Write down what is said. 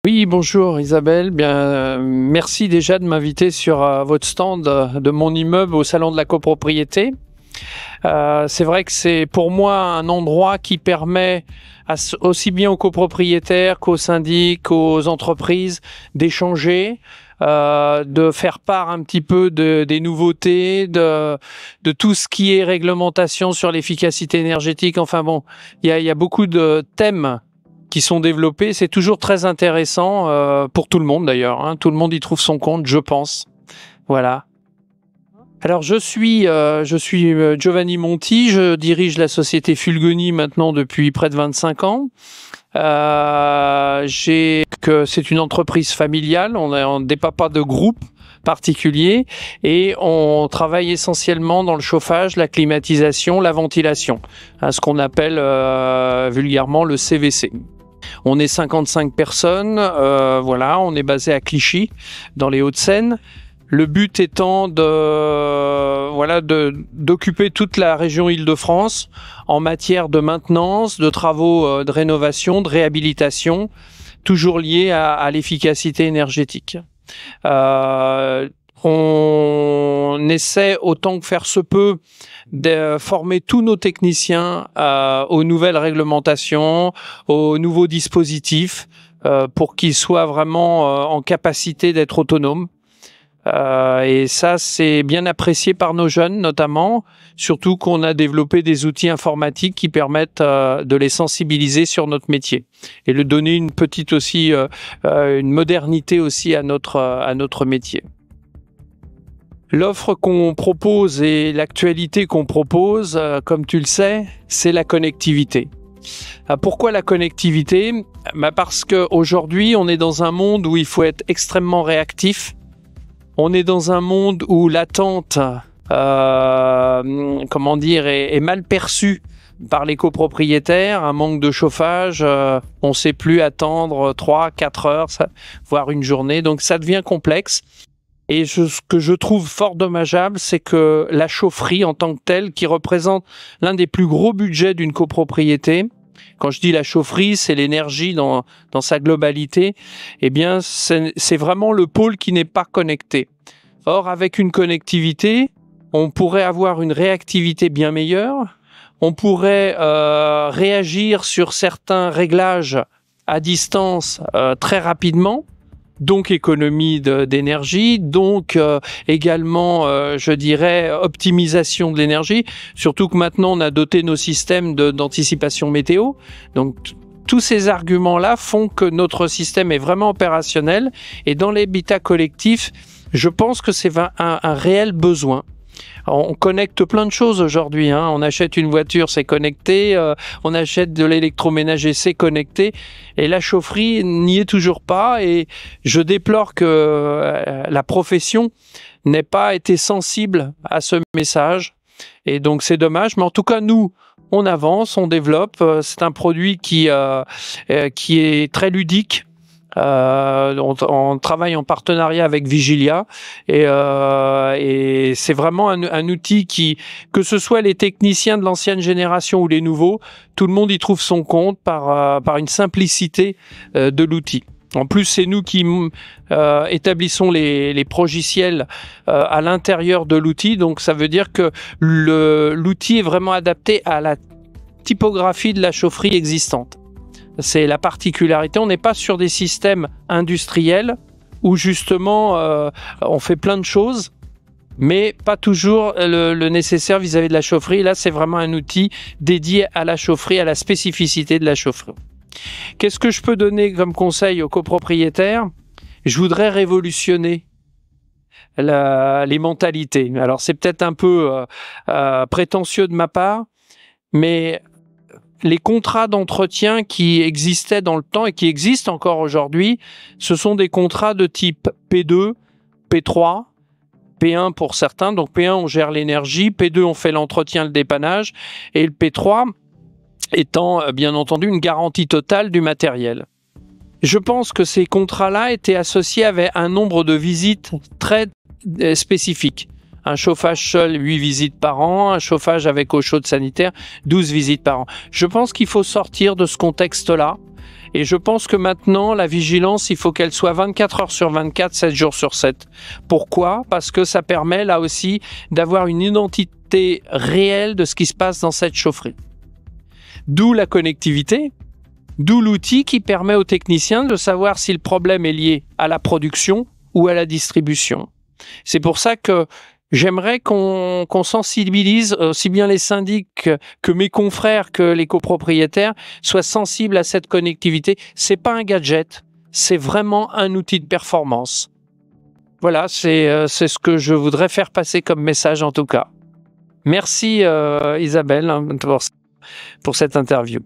Oui, bonjour Isabelle. Bien, merci déjà de m'inviter sur votre stand de mon immeuble au Salon de la copropriété. C'est vrai que c'est pour moi un endroit qui permet aussi bien aux copropriétaires qu'aux syndics, qu'aux entreprises d'échanger, de faire part un petit peu des nouveautés, de tout ce qui est réglementation sur l'efficacité énergétique. Enfin bon, il y a beaucoup de thèmes qui sont développés. C'est toujours très intéressant pour tout le monde d'ailleurs, hein. Tout le monde y trouve son compte, je pense. Voilà. Alors je suis Giovanni Monti, je dirige la société Fulgoni maintenant depuis près de 25 ans. C'est une entreprise familiale, on est des papas de groupe particulier et on travaille essentiellement dans le chauffage, la climatisation, la ventilation, hein, ce qu'on appelle vulgairement le CVC. On est 55 personnes, voilà, on est basé à Clichy, dans les Hauts-de-Seine. Le but étant d'occuper toute la région Île-de-France en matière de maintenance, de travaux de rénovation, de réhabilitation, toujours liés à l'efficacité énergétique. On essaie autant que faire se peut de former tous nos techniciens aux nouvelles réglementations, aux nouveaux dispositifs pour qu'ils soient vraiment en capacité d'être autonomes. Et ça, c'est bien apprécié par nos jeunes notamment, surtout qu'on a développé des outils informatiques qui permettent de les sensibiliser sur notre métier et de donner une petite aussi, une modernité aussi à notre métier. L'offre qu'on propose et l'actualité qu'on propose, comme tu le sais, c'est la connectivité. Pourquoi la connectivité? Parce qu'aujourd'hui, on est dans un monde où il faut être extrêmement réactif. On est dans un monde où l'attente, est mal perçue par les copropriétaires, un manque de chauffage, on ne sait plus attendre 3-4 heures, voire une journée, donc ça devient complexe. Et ce que je trouve fort dommageable, c'est que la chaufferie en tant que telle, qui représente l'un des plus gros budgets d'une copropriété, quand je dis la chaufferie, c'est l'énergie dans sa globalité, eh bien, c'est vraiment le pôle qui n'est pas connecté. Or, avec une connectivité, on pourrait avoir une réactivité bien meilleure, on pourrait réagir sur certains réglages à distance très rapidement, donc économie d'énergie, donc également, je dirais, optimisation de l'énergie, surtout que maintenant on a doté nos systèmes d'anticipation météo. Donc tous ces arguments-là font que notre système est vraiment opérationnel et dans l'habitat collectif, je pense que c'est un réel besoin. On connecte plein de choses aujourd'hui, hein. On achète une voiture, c'est connecté. On achète de l'électroménager, c'est connecté. Et la chaufferie n'y est toujours pas. Et je déplore que la profession n'ait pas été sensible à ce message. Et donc c'est dommage. Mais en tout cas, nous, on avance, on développe. C'est un produit qui est très ludique. On travaille en partenariat avec Vigilia et c'est vraiment un outil que ce soit les techniciens de l'ancienne génération ou les nouveaux, tout le monde y trouve son compte par une simplicité de l'outil. En plus, c'est nous qui établissons les progiciels à l'intérieur de l'outil, donc ça veut dire que l'outil est vraiment adapté à la typographie de la chaufferie existante. C'est la particularité, on n'est pas sur des systèmes industriels où justement on fait plein de choses, mais pas toujours le nécessaire vis-à-vis de la chaufferie. Là, c'est vraiment un outil dédié à la chaufferie, à la spécificité de la chaufferie. Qu'est-ce que je peux donner comme conseil aux copropriétaires? Je voudrais révolutionner les mentalités. Alors c'est peut-être un peu prétentieux de ma part, mais les contrats d'entretien qui existaient dans le temps et qui existent encore aujourd'hui, ce sont des contrats de type P2, P3, P1 pour certains. Donc P1, on gère l'énergie, P2, on fait l'entretien, le dépannage, et le P3 étant bien entendu une garantie totale du matériel. Je pense que ces contrats-là étaient associés avec un nombre de visites très spécifique. Un chauffage seul, 8 visites par an. Un chauffage avec eau chaude sanitaire, 12 visites par an. Je pense qu'il faut sortir de ce contexte-là Et je pense que maintenant, la vigilance, il faut qu'elle soit 24 heures sur 24, 7 jours sur 7. Pourquoi? Parce que ça permet là aussi d'avoir une identité réelle de ce qui se passe dans cette chaufferie. D'où la connectivité, d'où l'outil qui permet aux techniciens de savoir si le problème est lié à la production ou à la distribution. C'est pour ça que j'aimerais qu'on sensibilise aussi bien les syndics que mes confrères, que les copropriétaires soient sensibles à cette connectivité. C'est pas un gadget, c'est vraiment un outil de performance. Voilà, c'est ce que je voudrais faire passer comme message en tout cas. Merci Isabelle pour cette interview.